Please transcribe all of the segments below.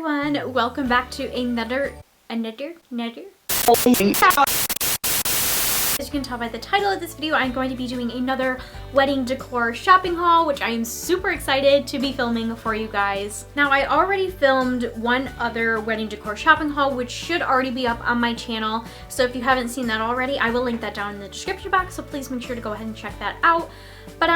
everyone, welcome back to another. As you can tell by the title of this video, I'm going to be doing another wedding decor shopping haul, which I am super excited to be filming for you guys. Now, I already filmed one other wedding decor shopping haul, which should already be up on my channel. So if you haven't seen that already, I will link that down in the description box, so please make sure to go ahead and check that out. But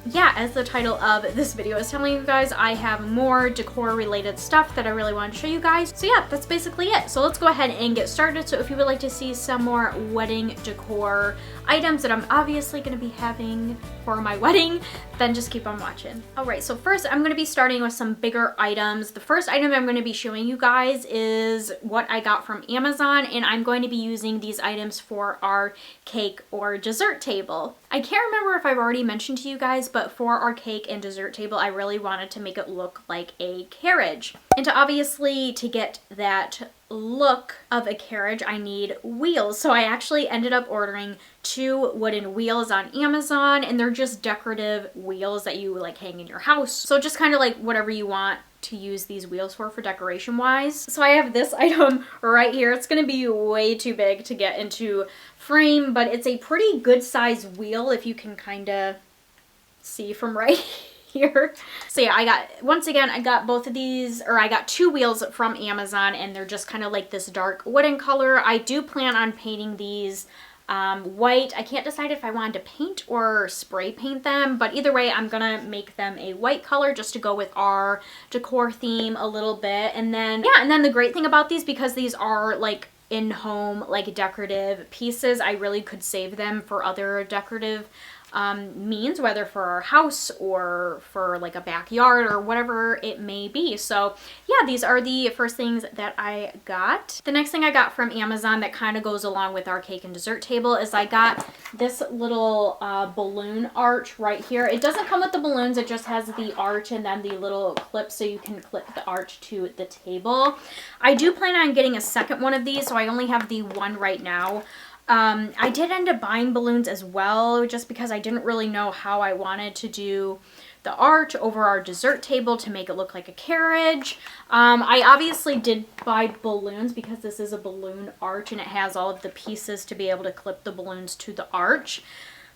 yeah, as the title of this video is telling you guys, I have more decor related stuff that I really want to show you guys. So yeah, that's basically it. So let's go ahead and get started. So if you would like to see some more wedding decor items that I'm obviously going to be having for my wedding, then just keep on watching. Alright, so first I'm going to be starting with some bigger items. The first item I'm going to be showing you guys is what I got from Amazon, and I'm going to be using these items for our cake or dessert table. I can't remember if I've already mentioned to you guys, but for our cake and dessert table, I really wanted to make it look like a carriage. And to get that look of a carriage, I need wheels. So I actually ended up ordering 2 wooden wheels on Amazon, and they're just decorative wheels that you like hang in your house. So just kind of like whatever you want to use these wheels for decoration wise. So I have this item right here. It's gonna be way too big to get into frame, but it's a pretty good size wheel if you can kind of see from right here. So yeah, I got both of these, or I got 2 wheels from Amazon, and they're just kind of like this dark wooden color. I do plan on painting these white. I can't decide if I wanted to paint or spray paint them, but either way, I'm gonna make them a white color just to go with our decor theme a little bit. And then, yeah, and then the great thing about these, because these are like in-home, like decorative pieces, I really could save them for other decorative means, whether for our house or for like a backyard or whatever it may be. So yeah, these are the first things that I got. The next thing I got from Amazon that kind of goes along with our cake and dessert table is I got this little balloon arch right here. It doesn't come with the balloons, it just has the arch and then the little clip so you can clip the arch to the table. I do plan on getting a second one of these, so I only have the one right now. I did end up buying balloons as well, just because I didn't really know how I wanted to do the arch over our dessert table to make it look like a carriage. I obviously did buy balloons because this is a balloon arch and it has all of the pieces to be able to clip the balloons to the arch.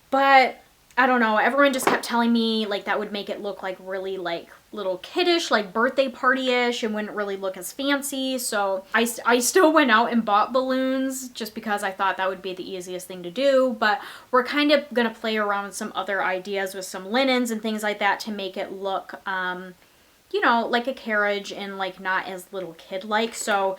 But I don't know, everyone just kept telling me like that would make it look like really like little kiddish, like birthday party-ish, and wouldn't really look as fancy. So I still went out and bought balloons just because I thought that would be the easiest thing to do. But we're kind of gonna play around with some other ideas with some linens and things like that to make it look you know, like a carriage and like not as little kid-like. So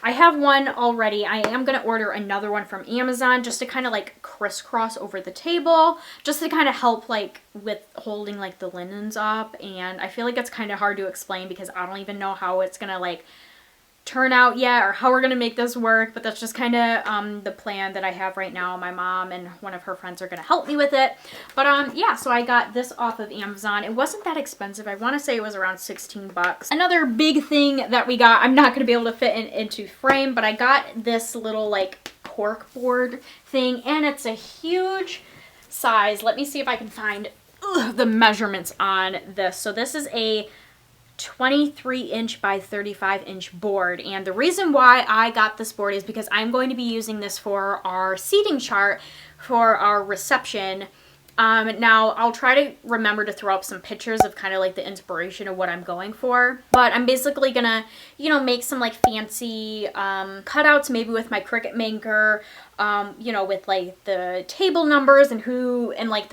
I have one already. I am going to order another one from Amazon just to kind of like crisscross over the table, just to kind of help like with holding like the linens up. And I feel like it's kind of hard to explain because I don't even know how it's going to like turn out yet or how we're going to make this work, but that's just kind of the plan that I have right now. My mom and one of her friends are going to help me with it. But yeah, so I got this off of Amazon. It wasn't that expensive. I want to say it was around 16 bucks. Another big thing that we got, I'm not going to be able to fit into frame, but I got this little like cork board thing, and it's a huge size. Let me see if I can find the measurements on this. So this is a 23-inch by 35-inch board, and the reason why I got this board is because I'm going to be using this for our seating chart for our reception. Now I'll try to remember to throw up some pictures of kind of like the inspiration of what I'm going for, but I'm basically gonna, you know, make some like fancy cutouts, maybe with my Cricut maker, you know, with like the table numbers and like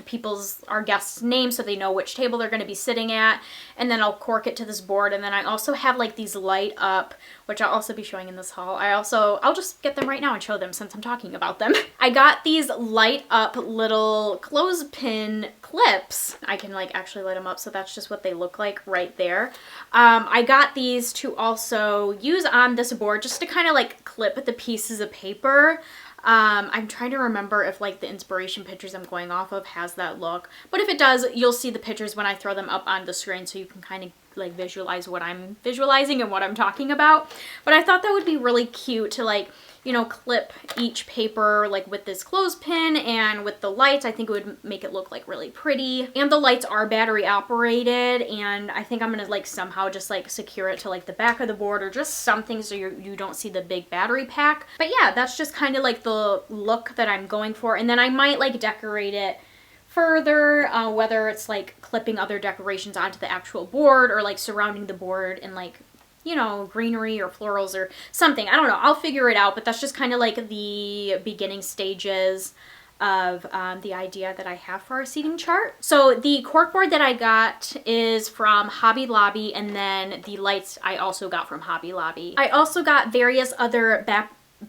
our guests' names so they know which table they're going to be sitting at. And then I'll cork it to this board. And then I also have like these light up, which I'll also be showing in this haul. I'll just get them right now and show them since I'm talking about them. I got these light up little clothespin clips. I can like actually light them up, so that's just what they look like right there. I got these to also use on this board just to kind of like clip the pieces of paper. I'm trying to remember if like the inspiration pictures I'm going off of has that look, but if it does, you'll see the pictures when I throw them up on the screen, so you can kind of like visualize what I'm visualizing and what I'm talking about. But I thought that would be really cute to like, you know, clip each paper like with this clothespin and with the lights. I think it would make it look like really pretty. And the lights are battery operated, and I think I'm gonna like somehow just like secure it to like the back of the board or just something so you don't see the big battery pack. But yeah, that's just kind of like the look that I'm going for. And then I might like decorate it further, whether it's like clipping other decorations onto the actual board or like surrounding the board in like, you know, greenery or florals or something. I don't know. I'll figure it out, but that's just kind of like the beginning stages of the idea that I have for our seating chart. So the corkboard that I got is from Hobby Lobby, and then the lights I also got from Hobby Lobby. I also got various other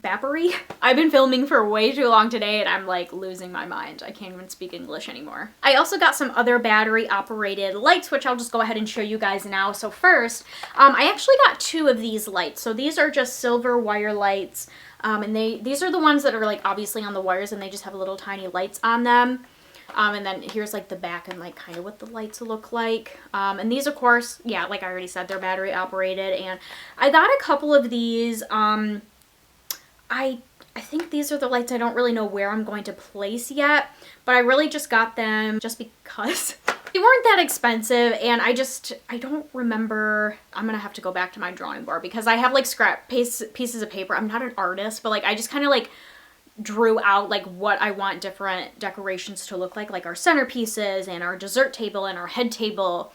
Bappery. I've been filming for way too long today and I'm like losing my mind. I can't even speak English anymore. I also got some other battery operated lights, which I'll just go ahead and show you guys now. So first, I actually got 2 of these lights. So these are just silver wire lights. And these are the ones that are like obviously on the wires and they just have little tiny lights on them. And then here's like the back and like kind of what the lights look like. And these of course, yeah, like I already said, they're battery operated. And I got a couple of these, I think these are the lights. I don't really know where I'm going to place yet, but I really just got them just because they weren't that expensive, and I don't remember. I'm gonna have to go back to my drawing board because I have like scrap pieces of paper. I'm not an artist, but like I just kind of like drew out like what I want different decorations to look like our centerpieces and our dessert table and our head table.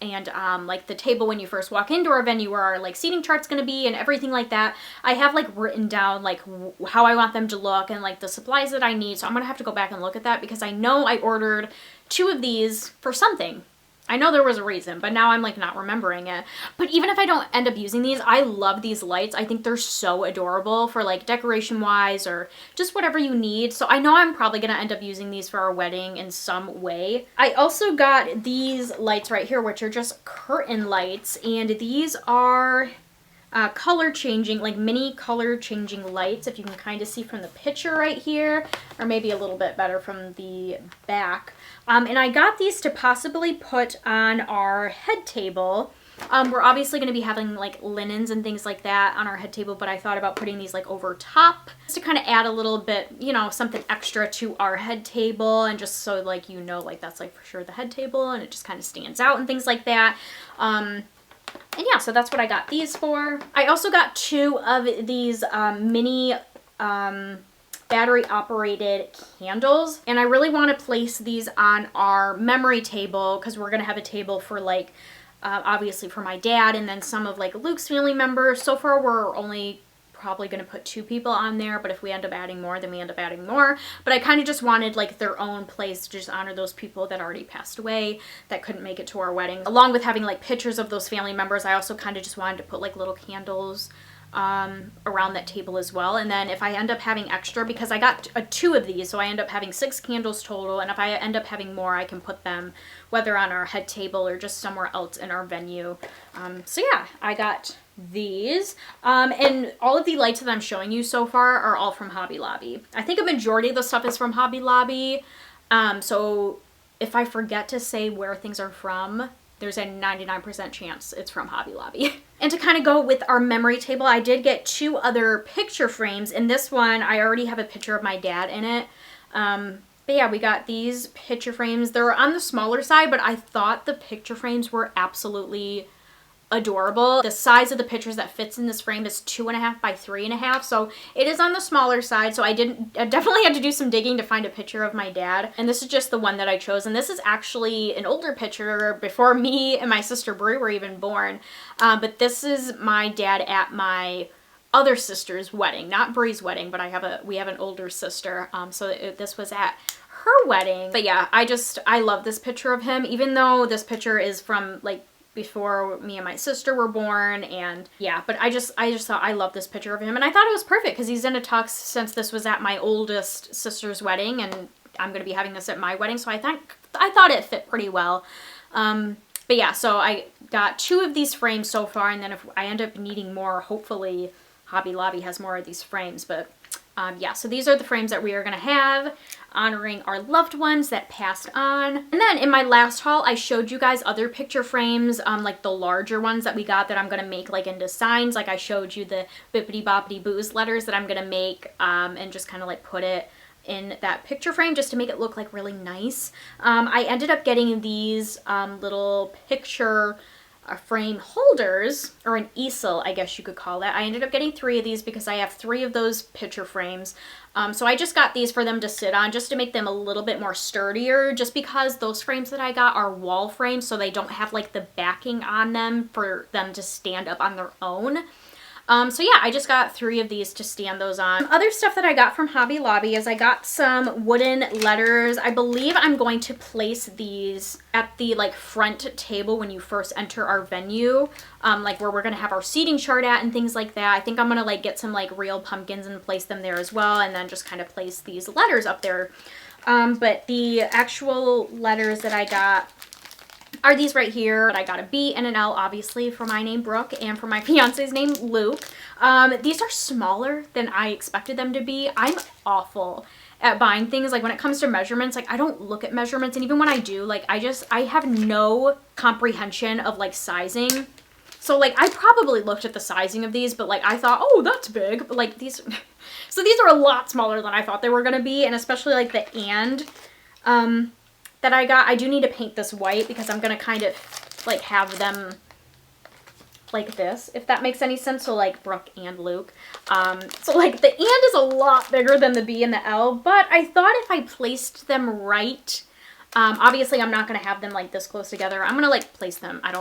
And like the table when you first walk into our venue where our like seating chart's gonna be and everything like that. I have like written down like how I want them to look and like the supplies that I need. So I'm gonna have to go back and look at that because I know I ordered 2 of these for something. I know there was a reason, but now I'm like not remembering it. But even if I don't end up using these, I love these lights. I think they're so adorable for like decoration wise or just whatever you need. So I know I'm probably gonna end up using these for our wedding in some way. I also got these lights right here, which are just curtain lights, and these are color changing, like mini color changing lights, if you can kind of see from the picture right here, or maybe a little bit better from the back. And I got these to possibly put on our head table. We're obviously going to be having like linens and things like that on our head table, but I thought about putting these like over top just to kind of add a little bit, you know, something extra to our head table, and just so like, you know, like that's like for sure the head table and it just kind of stands out and things like that. And yeah, so that's what I got these for. I also got 2 of these mini battery operated candles, and I really want to place these on our memory table because we're gonna have a table for like obviously for my dad and then some of like Luke's family members. So far we're only probably gonna put 2 people on there, but if we end up adding more, then we end up adding more. But I kind of just wanted like their own place to just honor those people that already passed away that couldn't make it to our wedding. Along with having like pictures of those family members, I also kind of just wanted to put like little candles around that table as well. And then if I end up having extra, because I got 2 of these, so I end up having 6 candles total, and if I end up having more, I can put them whether on our head table or just somewhere else in our venue. So yeah, I got these. And all of the lights that I'm showing you so far are all from Hobby Lobby. I think a majority of the stuff is from Hobby Lobby. So if I forget to say where things are from, there's a 99% chance it's from Hobby Lobby. And to kind of go with our memory table, I did get 2 other picture frames. In this one, I already have a picture of my dad in it. But yeah, we got these picture frames. They're on the smaller side, but I thought the picture frames were absolutely adorable. The size of the pictures that fits in this frame is 2.5 by 3.5, so it is on the smaller side. So I definitely had to do some digging to find a picture of my dad, and this is just the one that I chose. And this is actually an older picture before me and my sister Brie were even born, but this is my dad at my other sister's wedding, not Brie's wedding, but we have an older sister, so this was at her wedding. But yeah, I love this picture of him, even though this picture is from like before me and my sister were born. And yeah, but I just thought I love this picture of him, and I thought it was perfect because he's in a tux since this was at my oldest sister's wedding, and I'm gonna be having this at my wedding, so I thought it fit pretty well. But yeah, so I got 2 of these frames so far, and then if I end up needing more, hopefully Hobby Lobby has more of these frames. But Yeah, so these are the frames that we are gonna have, honoring our loved ones that passed on. And then in my last haul, I showed you guys other picture frames, like the larger ones that we got that I'm gonna make like into signs. Like I showed you the Bippity Boppity Boo's letters that I'm gonna make and just kind of like put it in that picture frame just to make it look like really nice. I ended up getting these little picture frame holders, or an easel, I guess you could call it. I ended up getting 3 of these because I have 3 of those picture frames. So I just got these for them to sit on just to make them a little bit more sturdier, just because those frames that I got are wall frames, so they don't have like the backing on them for them to stand up on their own. So yeah, I just got 3 of these to stand those on. Other stuff that I got from Hobby Lobby is I got some wooden letters. I believe I'm going to place these at the like front table when you first enter our venue, like where we're gonna have our seating chart at and things like that. I think I'm gonna like get some like real pumpkins and place them there as well, and then just kind of place these letters up there. But the actual letters that I got are these right here. I got a B and an L, obviously, for my name, Brooke, and for my fiance's name, Luke. These are smaller than I expected them to be. I'm awful at buying things. Like, when it comes to measurements, like, I don't look at measurements, and even when I do, like, I have no comprehension of, like, sizing. So, like, I probably looked at the sizing of these, but, like, I thought, oh, that's big. But, like, these... So these are a lot smaller than I thought they were going to be, and especially, like, the and... that I got. I do need to paint this white because I'm going to kind of like have them like this, if that makes any sense. So like Brooke and Luke. So like the and is a lot bigger than the B and the L, but I thought if I placed them right, obviously I'm not going to have them like this close together. I'm going to like place them. I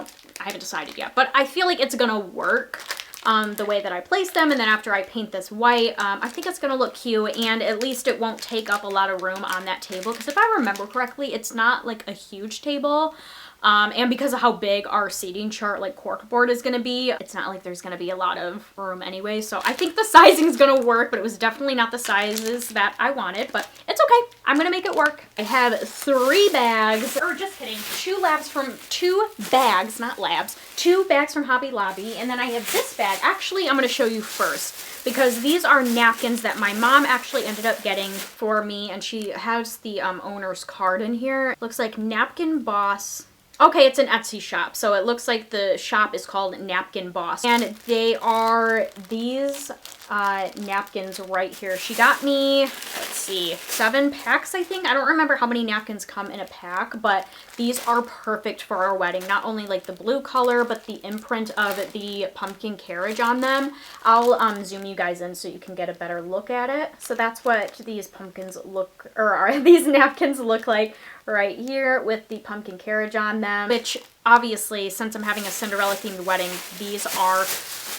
haven't decided yet, but I feel like it's going to work. The way that I place them, and then after I paint this white, I think it's going to look cute, and at least it won't take up a lot of room on that table, because if I remember correctly, it's not like a huge table, and because of how big our seating chart, like corkboard, is going to be, it's not like there's going to be a lot of room anyway, so I think the sizing is going to work, but it was definitely not the sizes that I wanted, but it's okay. I'm going to make it work. I have 3 bags, or just kidding, 2 bags, not labs, 2 bags from Hobby Lobby, and then I have this bag. Actually, I'm going to show you first, because these are napkins that my mom actually ended up getting for me, and she has the owner's card in here. It looks like Napkin Boss. Okay, it's an Etsy shop, so it looks like the shop is called Napkin Boss, and they are these napkins right here. She got me, let's see, 7 packs, I think. I don't remember how many napkins come in a pack, but these are perfect for our wedding. Not only like the blue color, but the imprint of the pumpkin carriage on them. I'll zoom you guys in so you can get a better look at it. So that's what these pumpkins look, or these napkins look like right here with the pumpkin carriage on them, which obviously, since I'm having a Cinderella themed wedding, these are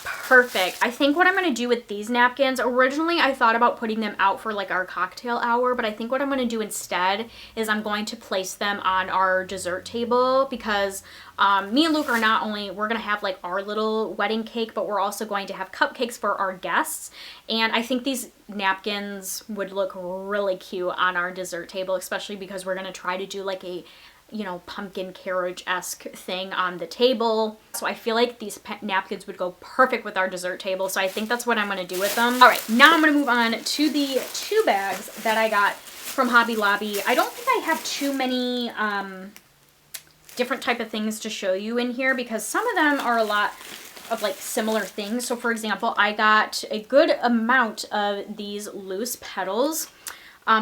perfect. I think what I'm going to do with these napkins, originally I thought about putting them out for like our cocktail hour, but I think what I'm going to do instead is I'm going to place them on our dessert table, because me and Luke are not only, we're going to have like our little wedding cake, but we're also going to have cupcakes for our guests, and I think these napkins would look really cute on our dessert table, especially because we're going to try to do like a, you know, pumpkin carriage-esque thing on the table. So I feel like these napkins would go perfect with our dessert table. So I think that's what I'm going to do with them. All right, now I'm going to move on to the 2 bags that I got from Hobby Lobby. I don't think I have too many different type of things to show you in here, because some of them are a lot of like similar things. So for example, I got a good amount of these loose petals.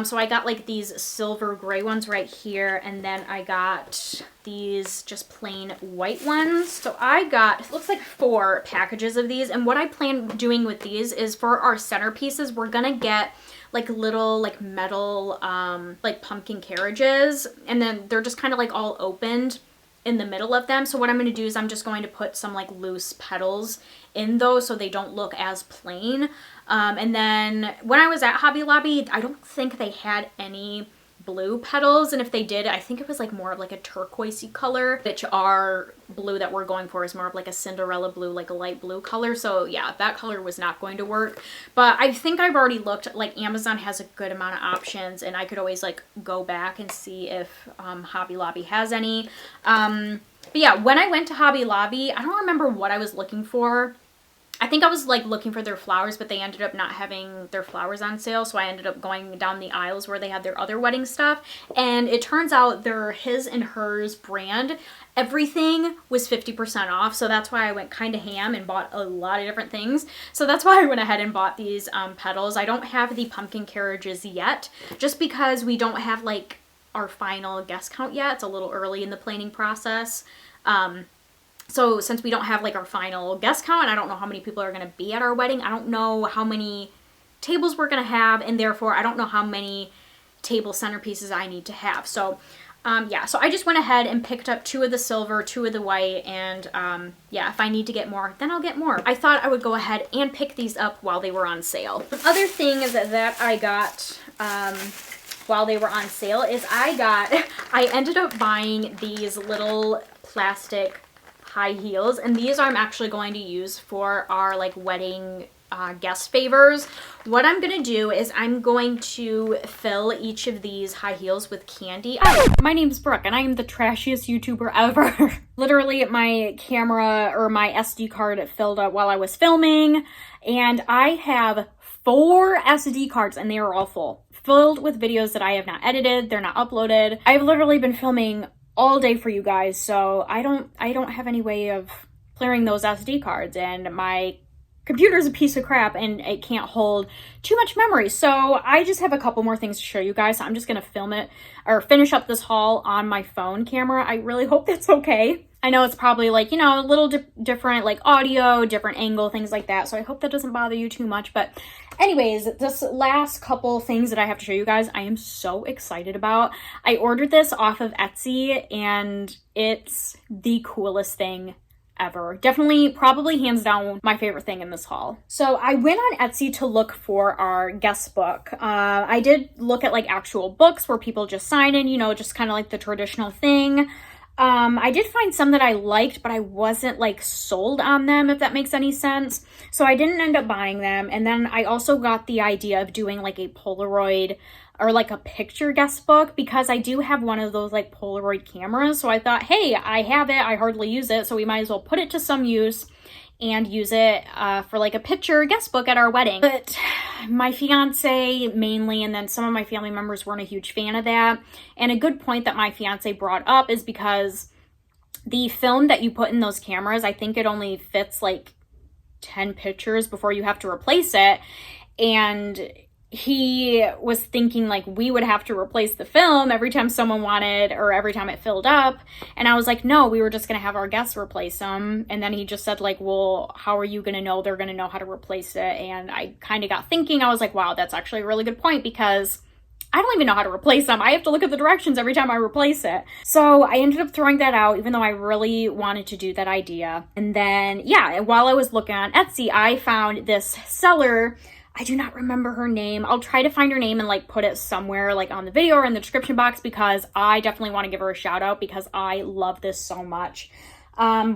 So I got like these silver gray ones right here, and then I got these just plain white ones. So I got, looks like 4 packages of these, and what I plan doing with these is for our centerpieces, we're gonna get like little like metal like pumpkin carriages, and then they're just kind of like all opened in the middle of them. So what I'm going to do is I'm just going to put some like loose petals in those so they don't look as plain. And then when I was at Hobby Lobby, I don't think they had any blue petals, and if they did, I think it was like more of like a turquoisey color, which our blue that we're going for is more of like a Cinderella blue, like a light blue color. So yeah, that color was not going to work, but I think I've already looked, like Amazon has a good amount of options, and I could always like go back and see if Hobby Lobby has any. But yeah, when I went to Hobby Lobby, I don't remember what I was looking for. I think I was like looking for their flowers, but they ended up not having their flowers on sale. So I ended up going down the aisles where they had their other wedding stuff. And it turns out their his and hers brand, everything was 50% off. So that's why I went kind of ham and bought a lot of different things. So that's why I went ahead and bought these petals. I don't have the pumpkin carriages yet, just because we don't have like our final guest count yet. It's a little early in the planning process. So since we don't have like our final guest count, and I don't know how many people are going to be at our wedding, I don't know how many tables we're going to have, and therefore I don't know how many table centerpieces I need to have. So yeah, so I just went ahead and picked up 2 of the silver, 2 of the white, and yeah, if I need to get more, then I'll get more. I thought I would go ahead and pick these up while they were on sale. The other thing that I got while they were on sale is I ended up buying these little plastic high heels, and these I'm actually going to use for our like wedding guest favors. What I'm gonna do is I'm going to fill each of these high heels with candy. My name's Brooke and I am the trashiest YouTuber ever. Literally my camera or my SD card filled up while I was filming, and I have 4 SD cards and they are all filled with videos that I have not edited. They're not uploaded. I've literally been filming all day for you guys, so I don't have any way of clearing those SD cards, and my computer's a piece of crap and it can't hold too much memory. So I just have a couple more things to show you guys. So I'm just gonna film it or finish up this haul on my phone camera. I really hope that's okay. I know it's probably like, you know, a little different, like audio, different angle, things like that. So I hope that doesn't bother you too much. But anyways, this last couple things that I have to show you guys, I am so excited about. I ordered this off of Etsy and it's the coolest thing ever. Definitely, probably hands down my favorite thing in this haul. So I went on Etsy to look for our guest book. I did look at like actual books where people just sign in, you know, just kind of like the traditional thing. I did find some that I liked, but I wasn't like sold on them, if that makes any sense. So I didn't end up buying them. And then I also got the idea of doing like a Polaroid or like a picture guest book, because I do have one of those like Polaroid cameras. So I thought, hey, I have it, I hardly use it, so we might as well put it to some use and use it for like a picture guest book at our wedding. But my fiance mainly, and then some of my family members weren't a huge fan of that. And a good point that my fiance brought up is because the film that you put in those cameras, I think it only fits like 10 pictures before you have to replace it. And he was thinking like we would have to replace the film every time someone wanted or every time it filled up. And I was like, no, we were just going to have our guests replace them. And then he just said like, well, how are you going to know they're going to know how to replace it? And I kind of got thinking, I was like, wow, that's actually a really good point, because I don't even know how to replace them. I have to look at the directions every time I replace it. So I ended up throwing that out, even though I really wanted to do that idea. And then, yeah, while I was looking on Etsy, I found this seller. I do not remember her name. I'll try to find her name and like put it somewhere like on the video or in the description box, because I definitely want to give her a shout out because I love this so much.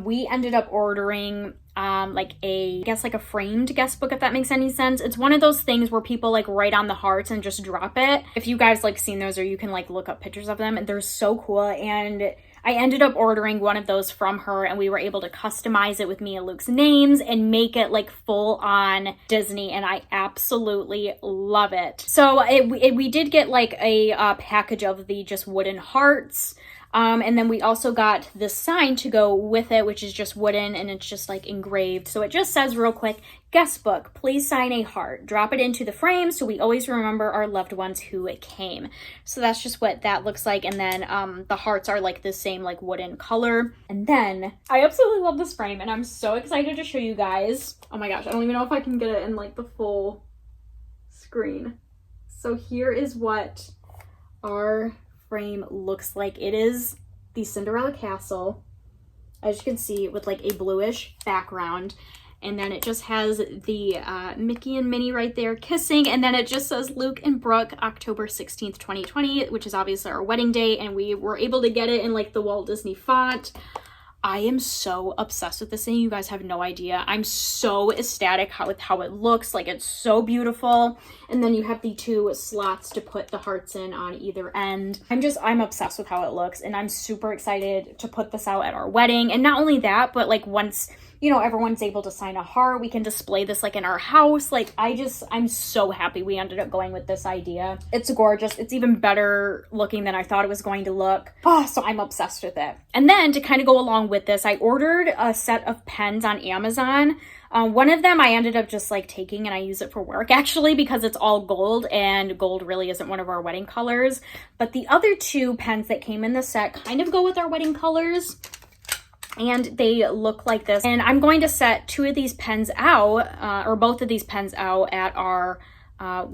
We ended up ordering like I guess like a framed guest book, if that makes any sense. It's one of those things where people like write on the hearts and just drop it. If you guys like seen those, or you can like look up pictures of them, and they're so cool. And I ended up ordering one of those from her, and we were able to customize it with me and Luke's names and make it like full on Disney, and I absolutely love it. So we did get like a package of the just wooden hearts. And then we also got this sign to go with it, which is just wooden, and it's just like engraved. So it just says real quick, guest book, please sign a heart. Drop it into the frame so we always remember our loved ones who it came. So that's just what that looks like. And then the hearts are like the same like wooden color. And then I absolutely love this frame, and I'm so excited to show you guys. Oh my gosh, I don't even know if I can get it in like the full screen. So here is what our frame looks like. It is the Cinderella castle, as you can see, with like a bluish background, and then it just has the Mickey and Minnie right there kissing, and then it just says Luke and Brooke, October 16th 2020, which is obviously our wedding day, and we were able to get it in like the Walt Disney font. I am so obsessed with this thing. You guys have no idea. I'm so ecstatic with how it looks. Like, it's so beautiful. And then you have the 2 slots to put the hearts in on either end. I'm obsessed with how it looks, and I'm super excited to put this out at our wedding. And not only that, but like once you know, everyone's able to sign a heart. We can display this like in our house. Like I'm so happy we ended up going with this idea. It's gorgeous. It's even better looking than I thought it was going to look. Oh, so I'm obsessed with it. And then to kind of go along with this, I ordered a set of pens on Amazon. One of them I ended up just like taking and I use it for work actually because it's all gold and gold really isn't one of our wedding colors. But the other two pens that came in the set kind of go with our wedding colors and they look like this. And I'm going to set two of these pens out or both of these pens out at our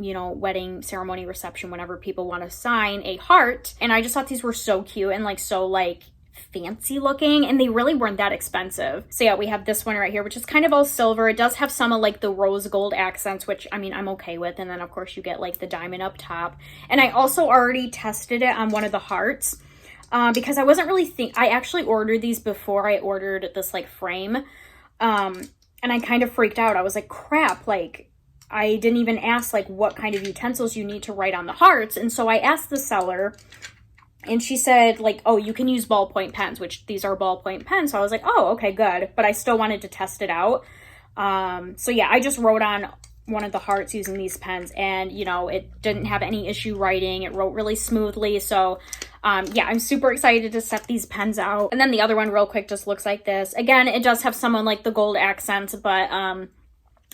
you know, wedding ceremony reception whenever people want to sign a heart. And I just thought these were so cute and like so like fancy looking, and they really weren't that expensive. So yeah, we have this one right here, which is kind of all silver. It does have some of like the rose gold accents, which I mean, I'm okay with. And then of course you get like the diamond up top. And I also already tested it on one of the hearts because I wasn't really I actually ordered these before I ordered this like frame. And I kind of freaked out. I was like, crap, like I didn't even ask like what kind of utensils you need to write on the hearts. And so I asked the seller, and she said like, oh, you can use ballpoint pens, which these are ballpoint pens. So I was like, oh, okay, good. But I still wanted to test it out. So yeah, I just wrote on one of the hearts using these pens, and you know, it didn't have any issue writing. It wrote really smoothly. So yeah, I'm super excited to set these pens out. And then the other one real quick just looks like this. Again, it does have some of like the gold accents, but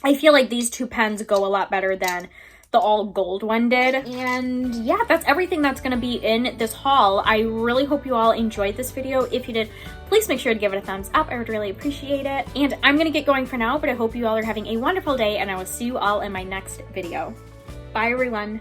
I feel like these two pens go a lot better than the all gold one did. And yeah, that's everything that's gonna be in this haul. I really hope you all enjoyed this video. If you did, please make sure to give it a thumbs up. I would really appreciate it. And I'm gonna get going for now, but I hope you all are having a wonderful day, and I will see you all in my next video. Bye everyone.